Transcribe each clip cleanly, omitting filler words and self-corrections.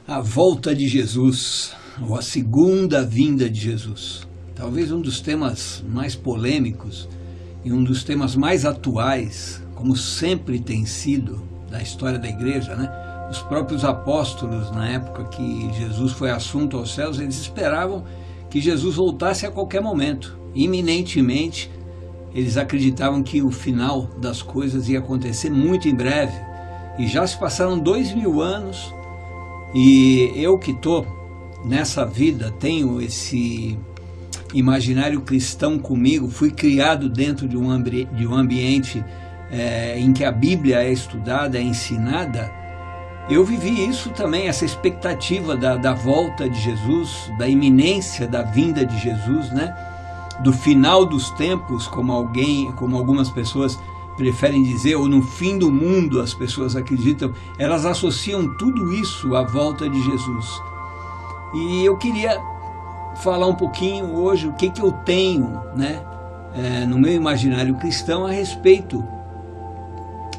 A volta de Jesus, ou a segunda vinda de Jesus. Talvez um dos temas mais polêmicos e um dos temas mais atuais, como sempre tem sido da história da igreja, né? Os próprios apóstolos, na época que Jesus foi assunto aos céus, eles esperavam que Jesus voltasse a qualquer momento. Iminentemente, eles acreditavam que o final das coisas ia acontecer muito em breve. E já se passaram 2000 anos, e eu que estou nessa vida, tenho esse imaginário cristão comigo, fui criado dentro de um ambiente em que a Bíblia é estudada, é ensinada. Eu vivi isso também, essa expectativa da volta de Jesus, da iminência da vinda de Jesus, né? Do final dos tempos, como algumas pessoas preferem dizer, ou no fim do mundo as pessoas acreditam, elas associam tudo isso à volta de Jesus. E eu queria falar um pouquinho hoje o que eu tenho, né, no meu imaginário cristão a respeito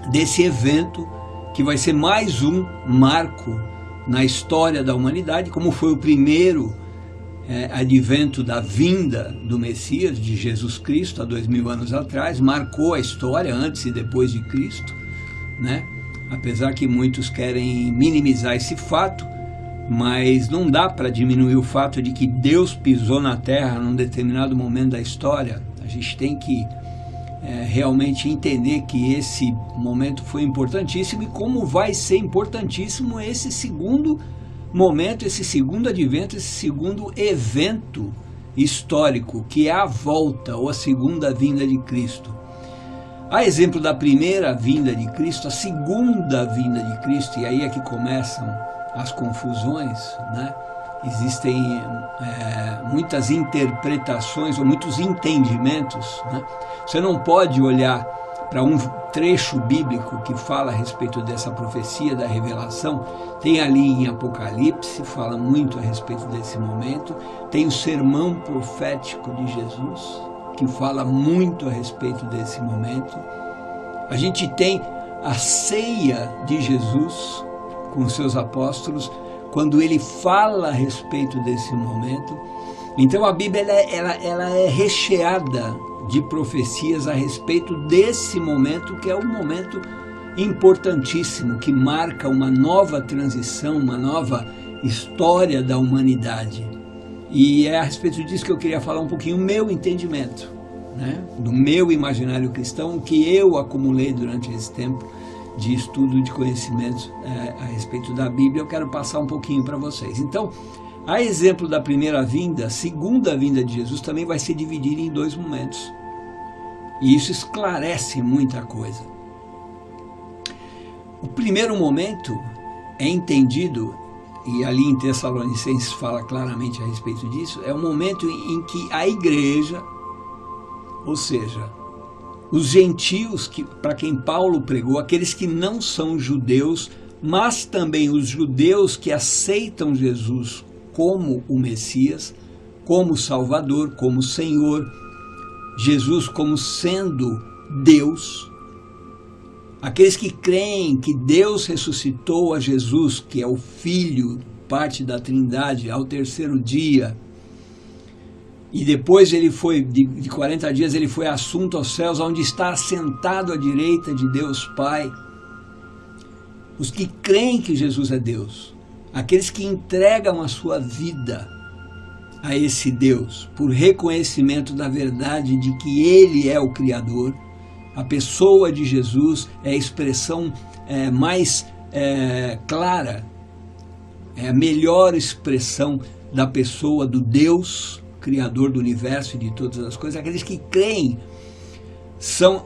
desse evento que vai ser mais um marco na história da humanidade, como foi o primeiro advento da vinda do Messias, de Jesus Cristo, há 2000 anos atrás, marcou a história antes e depois de Cristo, né? Apesar que muitos querem minimizar esse fato, mas não dá para diminuir o fato de que Deus pisou na terra num determinado momento da história. A gente tem que realmente entender que esse momento foi importantíssimo e como vai ser importantíssimo esse segundo momento, esse segundo advento, esse segundo evento histórico, que é a volta ou a segunda vinda de Cristo. A exemplo da primeira vinda de Cristo, a segunda vinda de Cristo, e aí é que começam as confusões, né? Existem muitas interpretações ou muitos entendimentos, né? Você não pode olhar para um trecho bíblico que fala a respeito dessa profecia da revelação. Tem ali em Apocalipse, fala muito a respeito desse momento. Tem o sermão profético de Jesus, que fala muito a respeito desse momento. A gente tem a ceia de Jesus com seus apóstolos, quando ele fala a respeito desse momento. Então a Bíblia ela é recheada de profecias a respeito desse momento, que é um momento importantíssimo, que marca uma nova transição, uma nova história da humanidade. E é a respeito disso que eu queria falar um pouquinho, o meu entendimento, né? Do meu imaginário cristão, o que eu acumulei durante esse tempo de estudo, de conhecimentos a respeito da Bíblia. Eu quero passar um pouquinho para vocês. Então, a exemplo da primeira vinda, a segunda vinda de Jesus também vai ser dividida em dois momentos. E isso esclarece muita coisa. O primeiro momento é entendido, e ali em Tessalonicenses fala claramente a respeito disso, é o momento em que a igreja, ou seja, os gentios para quem Paulo pregou, aqueles que não são judeus, mas também os judeus que aceitam Jesus como o Messias, como Salvador, como Senhor, Jesus como sendo Deus, aqueles que creem que Deus ressuscitou a Jesus, que é o Filho, parte da Trindade, ao terceiro dia, e depois ele foi, de 40 dias, ele foi assunto aos céus, onde está assentado à direita de Deus Pai. Os que creem que Jesus é Deus, aqueles que entregam a sua vida a esse Deus, por reconhecimento da verdade de que Ele é o Criador. A pessoa de Jesus é a expressão mais clara, é a melhor expressão da pessoa do Deus, Criador do universo e de todas as coisas. Aqueles que creem são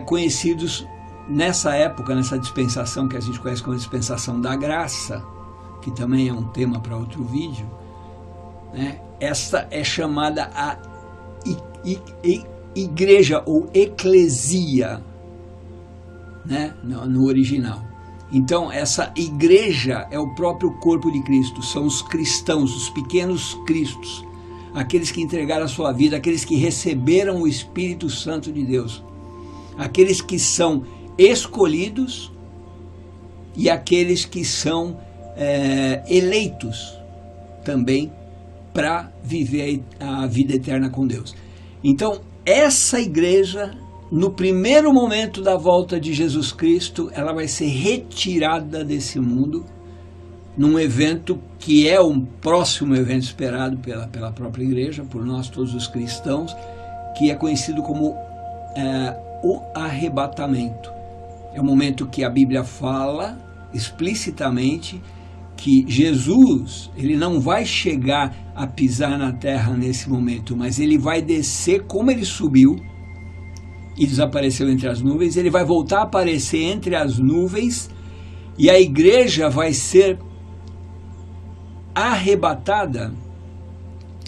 conhecidos nessa época, nessa dispensação que a gente conhece como dispensação da graça, que também é um tema para outro vídeo, né? Esta é chamada a igreja ou eclesia, né? No original. Então essa igreja é o próprio corpo de Cristo, são os cristãos, os pequenos cristos, aqueles que entregaram a sua vida, aqueles que receberam o Espírito Santo de Deus, aqueles que são escolhidos e aqueles que são eleitos também para viver a vida eterna com Deus. Então, essa igreja, no primeiro momento da volta de Jesus Cristo, ela vai ser retirada desse mundo, num evento que é um próximo evento esperado pela própria igreja, por nós todos os cristãos, que é conhecido como o arrebatamento. É o momento que a Bíblia fala explicitamente que Jesus, ele não vai chegar a pisar na terra nesse momento, mas ele vai descer como ele subiu e desapareceu entre as nuvens, ele vai voltar a aparecer entre as nuvens e a igreja vai ser arrebatada,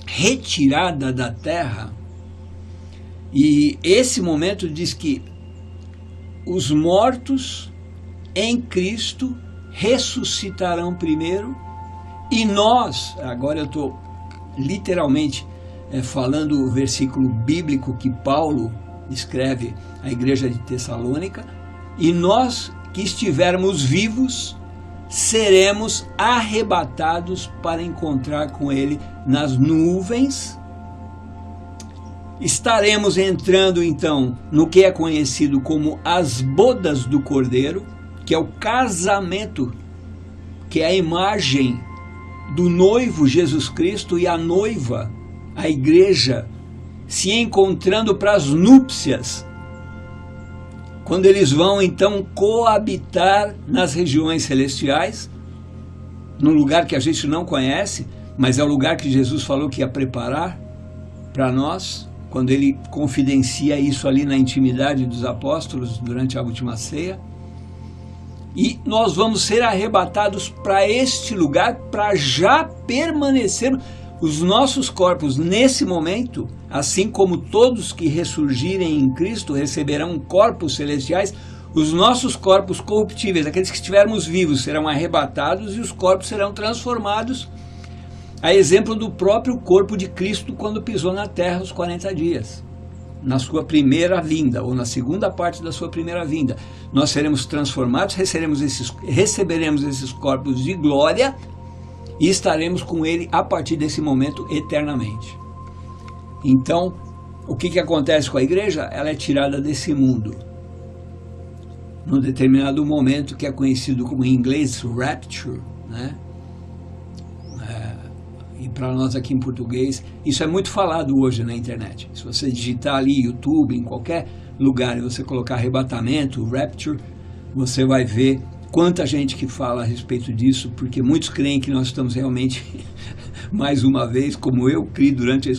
retirada da terra. E esse momento diz que os mortos em Cristo ressuscitarão primeiro e nós, agora eu estou literalmente falando o versículo bíblico que Paulo escreve à igreja de Tessalônica, e nós que estivermos vivos seremos arrebatados para encontrar com ele nas nuvens. Estaremos entrando então no que é conhecido como as bodas do Cordeiro, que é o casamento, que é a imagem do noivo Jesus Cristo e a noiva, a igreja, se encontrando para as núpcias, quando eles vão então coabitar nas regiões celestiais, num lugar que a gente não conhece, mas é o lugar que Jesus falou que ia preparar para nós, quando ele confidencia isso ali na intimidade dos apóstolos durante a última ceia. E nós vamos ser arrebatados para este lugar, para já permanecer os nossos corpos nesse momento, assim como todos que ressurgirem em Cristo receberão corpos celestiais, os nossos corpos corruptíveis, aqueles que estivermos vivos, serão arrebatados e os corpos serão transformados, a exemplo do próprio corpo de Cristo quando pisou na terra os 40 dias. Na sua primeira vinda, ou na segunda parte da sua primeira vinda, nós seremos transformados, receberemos esses corpos de glória e estaremos com ele a partir desse momento eternamente. Então, o que acontece com a igreja? Ela é tirada desse mundo num determinado momento que é conhecido como em inglês rapture, né? E para nós aqui em português, isso é muito falado hoje na internet. Se você digitar ali YouTube, em qualquer lugar, e você colocar arrebatamento, rapture, você vai ver quanta gente que fala a respeito disso, porque muitos creem que nós estamos realmente, mais uma vez, como eu criei durante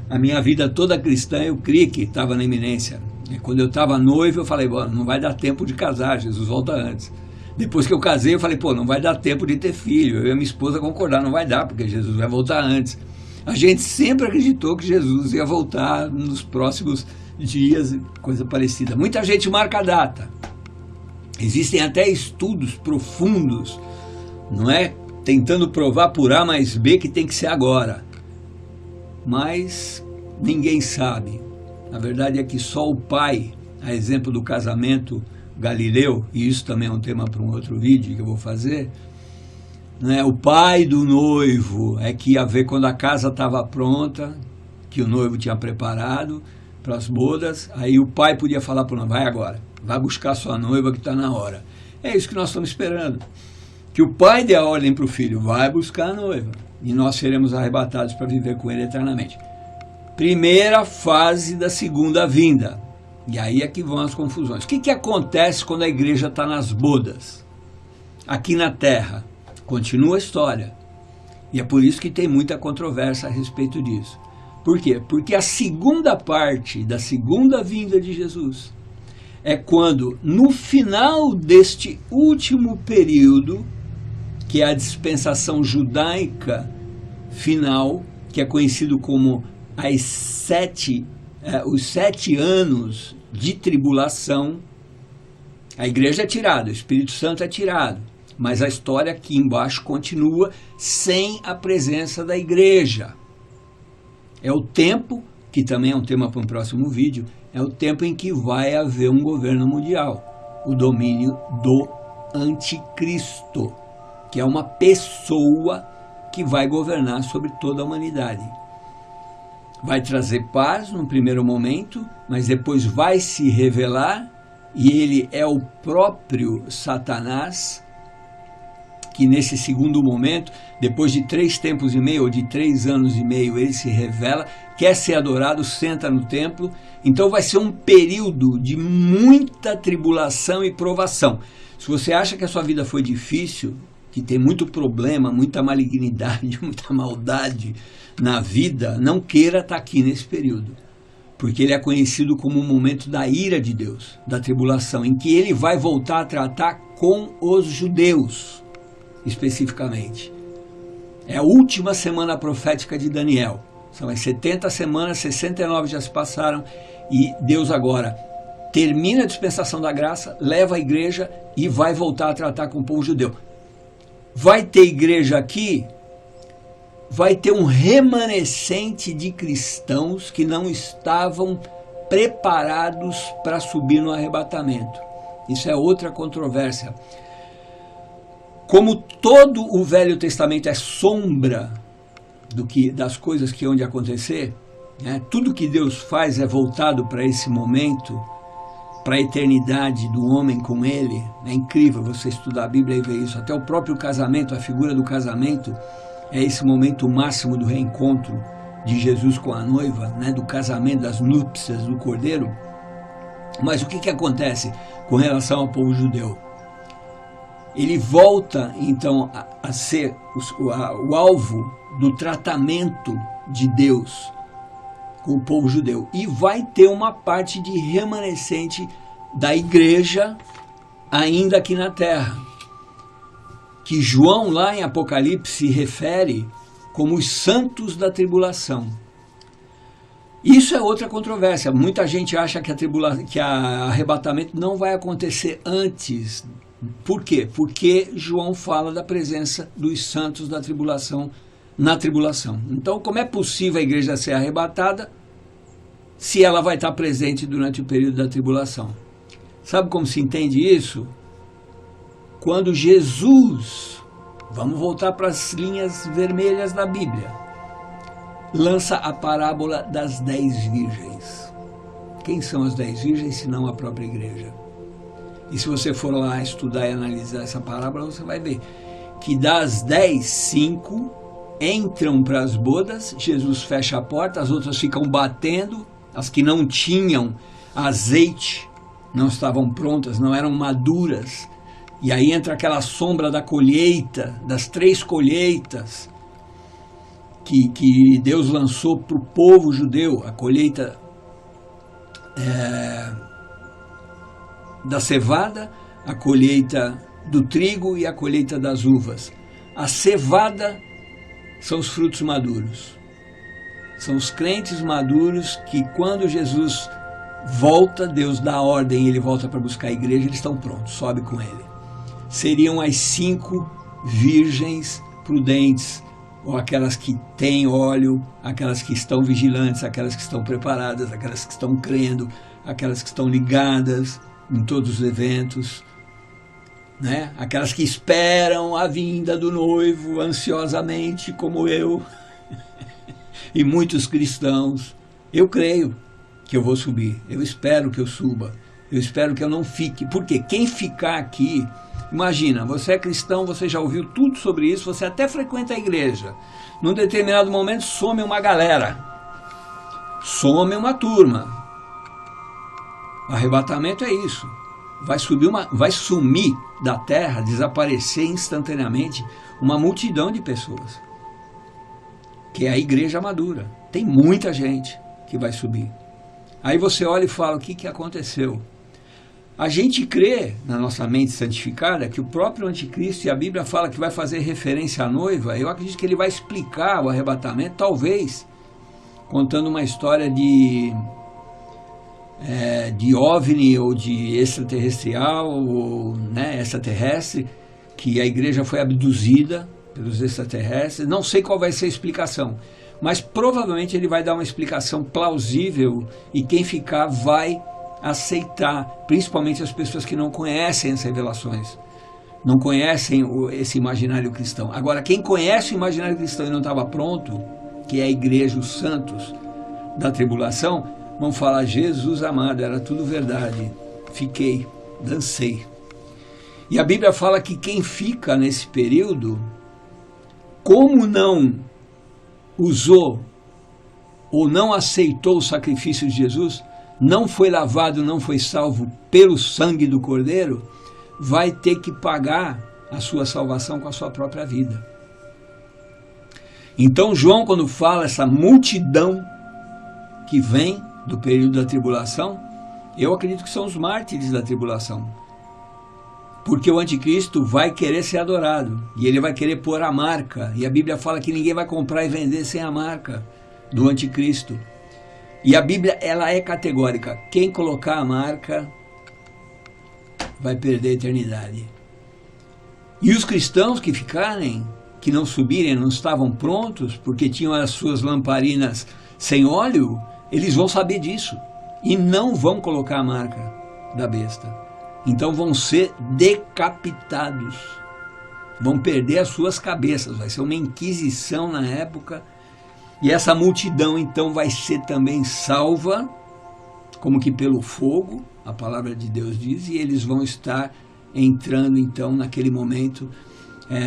a minha vida toda cristã, eu criei que estava na iminência. Quando eu estava noivo, eu falei, não vai dar tempo de casar, Jesus volta antes. Depois que eu casei, eu falei, não vai dar tempo de ter filho. Eu e a minha esposa concordar, não vai dar, porque Jesus vai voltar antes. A gente sempre acreditou que Jesus ia voltar nos próximos dias, coisa parecida. Muita gente marca a data. Existem até estudos profundos, não é? Tentando provar por A mais B que tem que ser agora. Mas ninguém sabe. A verdade é que só o Pai, a exemplo do casamento Galileu, e isso também é um tema para um outro vídeo que eu vou fazer, né? O pai do noivo é que ia ver quando a casa estava pronta, que o noivo tinha preparado para as bodas, aí o pai podia falar para o noivo, vai agora, vai buscar sua noiva que está na hora. É isso que nós estamos esperando, que o pai dê a ordem para o filho, vai buscar a noiva, e nós seremos arrebatados para viver com ele eternamente. Primeira fase da segunda vinda. E aí é que vão as confusões. O que acontece quando a igreja está nas bodas? Aqui na terra. Continua a história. E é por isso que tem muita controvérsia a respeito disso. Por quê? Porque a segunda parte da segunda vinda de Jesus é quando, no final deste último período, que é a dispensação judaica final, que é conhecido como os 7 anos de tribulação, a igreja é tirada, o Espírito Santo é tirado, mas a história aqui embaixo continua sem a presença da igreja. É o tempo, que também é um tema para um próximo vídeo, é o tempo em que vai haver um governo mundial, o domínio do anticristo. que é uma pessoa que vai governar sobre toda a humanidade. Vai trazer paz num primeiro momento, mas depois vai se revelar, e ele é o próprio Satanás, que nesse segundo momento, depois de 3 tempos e meio, ou de 3 anos e meio, ele se revela, quer ser adorado, senta no templo. Então vai ser um período de muita tribulação e provação. Se você acha que a sua vida foi difícil, que tem muito problema, muita malignidade, muita maldade na vida, não queira estar aqui nesse período. Porque ele é conhecido como o momento da ira de Deus, da tribulação, em que ele vai voltar a tratar com os judeus, especificamente. É a última semana profética de Daniel. São as 70 semanas, 69 já se passaram, e Deus agora termina a dispensação da graça, leva a igreja e vai voltar a tratar com o povo judeu. Vai ter igreja aqui, vai ter um remanescente de cristãos que não estavam preparados para subir no arrebatamento. Isso é outra controvérsia. Como todo o Velho Testamento é sombra das coisas que hão de acontecer, né? Tudo que Deus faz é voltado para esse momento, para a eternidade do homem com ele. É incrível você estudar a Bíblia e ver isso. Até o próprio casamento, a figura do casamento, é esse momento máximo do reencontro de Jesus com a noiva, né? Do casamento, das núpcias do Cordeiro. Mas o que acontece com relação ao povo judeu? Ele volta, então, a ser o alvo do tratamento de Deus com o povo judeu. E vai ter uma parte de remanescente da igreja ainda aqui na terra, que João, lá em Apocalipse, se refere como os santos da tribulação. Isso é outra controvérsia. Muita gente acha que arrebatamento não vai acontecer antes. Por quê? Porque João fala da presença dos santos da tribulação na tribulação. Então, como é possível a igreja ser arrebatada se ela vai estar presente durante o período da tribulação? Sabe como se entende isso? Quando Jesus, vamos voltar para as linhas vermelhas da Bíblia, lança a parábola das 10 virgens. Quem são as 10 virgens, senão a própria igreja? E se você for lá estudar e analisar essa parábola, você vai ver que das 10, 5 entram para as bodas, Jesus fecha a porta, as outras ficam batendo, as que não tinham azeite, não estavam prontas, não eram maduras. E aí entra aquela sombra da colheita, das 3 colheitas que Deus lançou para o povo judeu, a colheita da cevada, a colheita do trigo e a colheita das uvas. A cevada são os frutos maduros. São os crentes maduros que, quando Jesus volta, Deus dá a ordem, ele volta para buscar a igreja, eles estão prontos, sobe com ele. Seriam as 5 virgens prudentes, ou aquelas que têm óleo, aquelas que estão vigilantes, aquelas que estão preparadas, aquelas que estão crendo, aquelas que estão ligadas em todos os eventos, né? Aquelas que esperam a vinda do noivo ansiosamente, como eu e muitos cristãos. Eu creio que eu vou subir, eu espero que eu suba, eu espero que eu não fique, porque quem ficar aqui, imagina, você é cristão, você já ouviu tudo sobre isso, você até frequenta a igreja, num determinado momento some uma galera, some uma turma. Arrebatamento é isso, vai sumir da terra, desaparecer instantaneamente uma multidão de pessoas, que é a igreja madura. Tem muita gente que vai subir. Aí você olha e fala, o que aconteceu? A gente crê, na nossa mente santificada, que o próprio anticristo, e a Bíblia fala que vai fazer referência à noiva. Eu acredito que ele vai explicar o arrebatamento, talvez contando uma história de OVNI ou de extraterrestrial, ou, né, extraterrestre, que a igreja foi abduzida pelos extraterrestres. Não sei qual vai ser a explicação, mas provavelmente ele vai dar uma explicação plausível, e quem ficar vai aceitar, principalmente as pessoas que não conhecem as revelações, não conhecem esse imaginário cristão. Agora, quem conhece o imaginário cristão e não estava pronto, que é a igreja, os santos da tribulação, vão falar: Jesus amado, era tudo verdade, fiquei, dancei. E a Bíblia fala que quem fica nesse período, como não usou ou não aceitou o sacrifício de Jesus, não foi lavado, não foi salvo pelo sangue do Cordeiro, vai ter que pagar a sua salvação com a sua própria vida. Então João, quando fala essa multidão que vem do período da tribulação, eu acredito que são os mártires da tribulação. Porque o anticristo vai querer ser adorado, e ele vai querer pôr a marca, e a Bíblia fala que ninguém vai comprar e vender sem a marca do anticristo. E a Bíblia, ela é categórica: quem colocar a marca vai perder a eternidade. E os cristãos que ficarem, que não subirem, não estavam prontos, porque tinham as suas lamparinas sem óleo, eles vão saber disso, e não vão colocar a marca da besta. Então vão ser decapitados, vão perder as suas cabeças, vai ser uma inquisição na época, e essa multidão então vai ser também salva, como que pelo fogo, a palavra de Deus diz, e eles vão estar entrando então naquele momento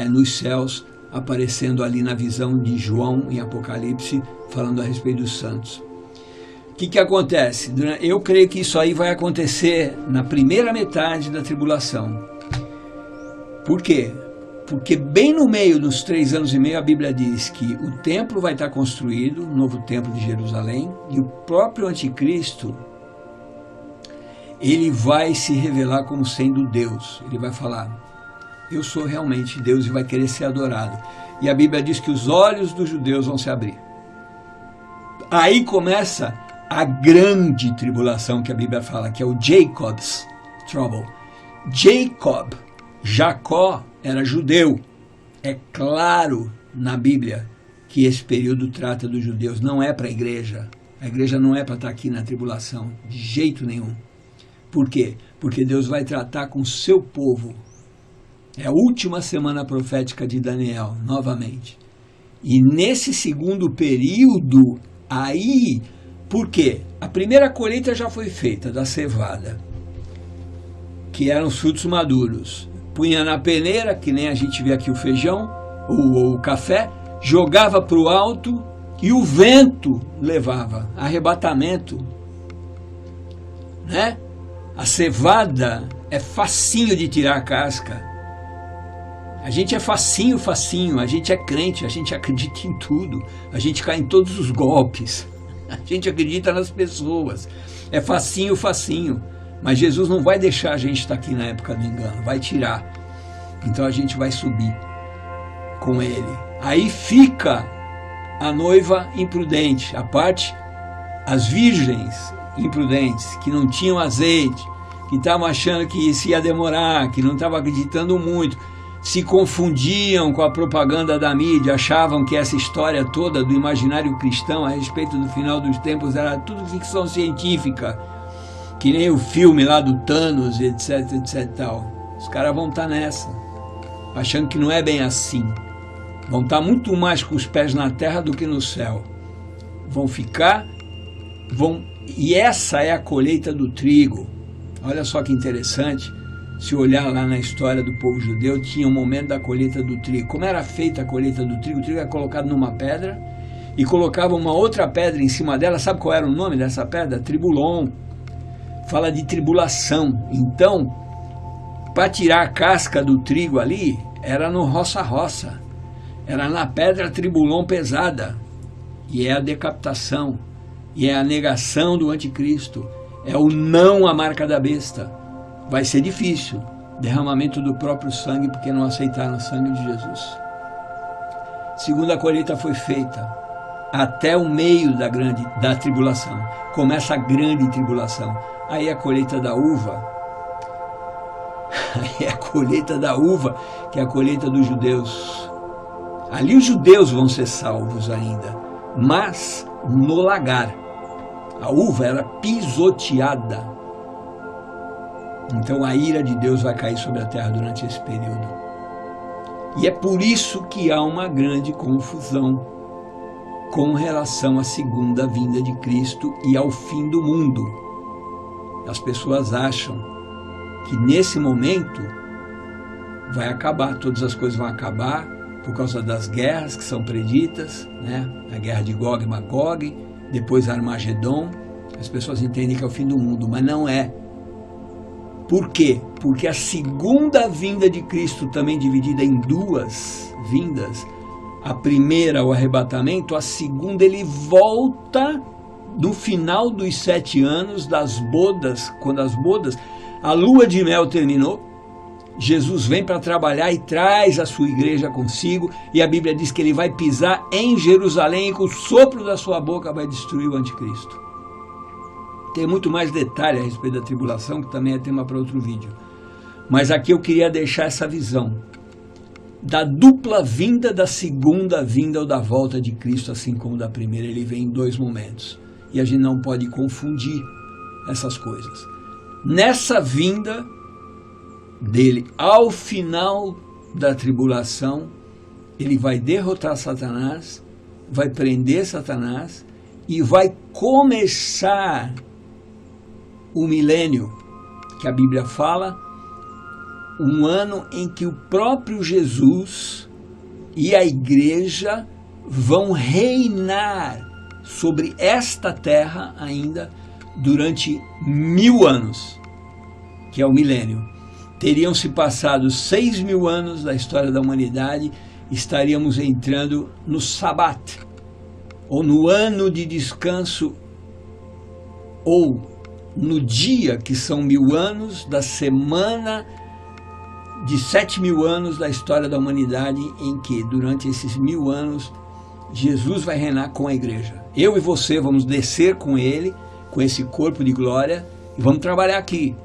nos céus, aparecendo ali na visão de João em Apocalipse, falando a respeito dos santos. O que acontece? Eu creio que isso aí vai acontecer na primeira metade da tribulação. Por quê? Porque bem no meio dos 3 anos e meio, a Bíblia diz que o templo vai estar construído, o novo templo de Jerusalém, e o próprio anticristo, ele vai se revelar como sendo Deus. Ele vai falar: eu sou realmente Deus, e vai querer ser adorado. E a Bíblia diz que os olhos dos judeus vão se abrir. Aí começa a grande tribulação que a Bíblia fala, que é o Jacob's Trouble. Jacó era judeu. É claro na Bíblia que esse período trata dos judeus, não é para a igreja. A igreja não é para estar aqui na tribulação, de jeito nenhum. Por quê? Porque Deus vai tratar com o seu povo. É a última semana profética de Daniel, novamente. E nesse segundo período, aí... Por quê? A primeira colheita já foi feita, da cevada, que eram os frutos maduros. Punha na peneira, que nem a gente vê aqui o feijão, ou o café, jogava para o alto e o vento levava, arrebatamento. Né? A cevada é facinho de tirar a casca. A gente é facinho, a gente é crente, a gente acredita em tudo, a gente cai em todos os golpes. A gente acredita nas pessoas. É facinho. Mas Jesus não vai deixar a gente estar aqui na época do engano. Vai tirar. Então a gente vai subir com ele. Aí fica a noiva imprudente. As virgens imprudentes, que não tinham azeite, que estavam achando que isso ia demorar, que não estavam acreditando muito, se confundiam com a propaganda da mídia, achavam que essa história toda do imaginário cristão a respeito do final dos tempos era tudo ficção científica, que nem o filme lá do Thanos, etc, etc tal. Os caras vão estar nessa, achando que não é bem assim. Vão estar muito mais com os pés na terra do que no céu. E essa é a colheita do trigo. Olha só que interessante. Se olhar lá na história do povo judeu, tinha um momento da colheita do trigo. Como era feita a colheita do trigo? O trigo era colocado numa pedra e colocava uma outra pedra em cima dela. Sabe qual era o nome dessa pedra? Tribulon. Fala de tribulação. Então, para tirar a casca do trigo ali, era no roça-roça. Era na pedra tribulon pesada. E é a decapitação. E é a negação do anticristo. É o não à marca da besta. Vai ser difícil, derramamento do próprio sangue, porque não aceitaram o sangue de Jesus. Segunda colheita foi feita, até o meio da tribulação. Começa a grande tribulação. Aí a colheita da uva, aí a colheita da uva, que é a colheita dos judeus. Ali os judeus vão ser salvos ainda, mas no lagar. A uva era pisoteada. Então a ira de Deus vai cair sobre a terra durante esse período. E é por isso que há uma grande confusão com relação à segunda vinda de Cristo e ao fim do mundo. As pessoas acham que nesse momento vai acabar, todas as coisas vão acabar por causa das guerras que são preditas, né? A guerra de Gog e Magog, depois Armagedon. As pessoas entendem que é o fim do mundo, mas não é. Por quê? Porque a segunda vinda de Cristo, também dividida em duas vindas, a primeira, o arrebatamento, a segunda, ele volta no final dos 7 anos das bodas, quando as bodas, a lua de mel terminou, Jesus vem para trabalhar e traz a sua igreja consigo, e a Bíblia diz que ele vai pisar em Jerusalém e com o sopro da sua boca vai destruir o anticristo. Tem muito mais detalhe a respeito da tribulação, que também é tema para outro vídeo. Mas aqui eu queria deixar essa visão da dupla vinda, da segunda vinda ou da volta de Cristo, assim como da primeira. Ele vem em 2 momentos. E a gente não pode confundir essas coisas. Nessa vinda dele, ao final da tribulação, ele vai derrotar Satanás, vai prender Satanás e vai começar o milênio, que a Bíblia fala, um ano em que o próprio Jesus e a igreja vão reinar sobre esta terra ainda durante 1000 anos, que é o milênio. Teriam se passado 6.000 anos da história da humanidade, estaríamos entrando no Sabat, ou no ano de descanso, ou no dia que são 1000 anos da semana de 7.000 anos da história da humanidade, em que durante esses 1000 anos Jesus vai reinar com a igreja. Eu e você vamos descer com ele, com esse corpo de glória, e vamos trabalhar aqui.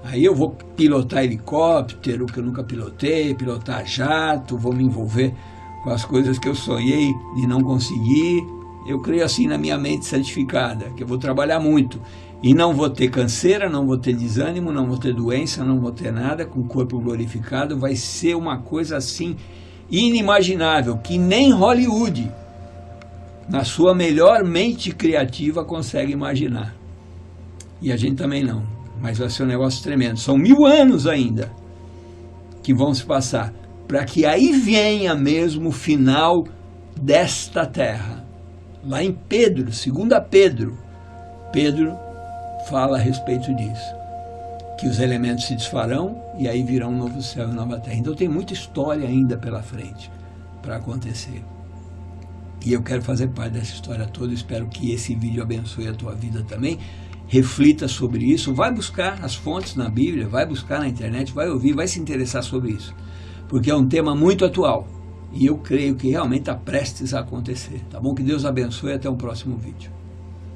Aí eu vou pilotar helicóptero, que eu nunca pilotei, pilotar jato, vou me envolver com as coisas que eu sonhei e não consegui. Eu creio assim na minha mente santificada, que eu vou trabalhar muito. E não vou ter canseira, não vou ter desânimo, não vou ter doença, não vou ter nada, com o corpo glorificado. Vai ser uma coisa assim inimaginável, que nem Hollywood, na sua melhor mente criativa, consegue imaginar. E a gente também não, mas vai ser um negócio tremendo. São 1000 anos ainda que vão se passar, para que aí venha mesmo o final desta terra. Lá em Pedro, 2 Pedro, Pedro fala a respeito disso, que os elementos se desfarão e aí virá um novo céu e nova terra. Então tem muita história ainda pela frente para acontecer. E eu quero fazer parte dessa história toda. Espero que esse vídeo abençoe a tua vida também. Reflita sobre isso, vai buscar as fontes na Bíblia, vai buscar na internet, vai ouvir, vai se interessar sobre isso, porque é um tema muito atual e eu creio que realmente está prestes a acontecer. Tá bom? Que Deus abençoe e até o próximo vídeo.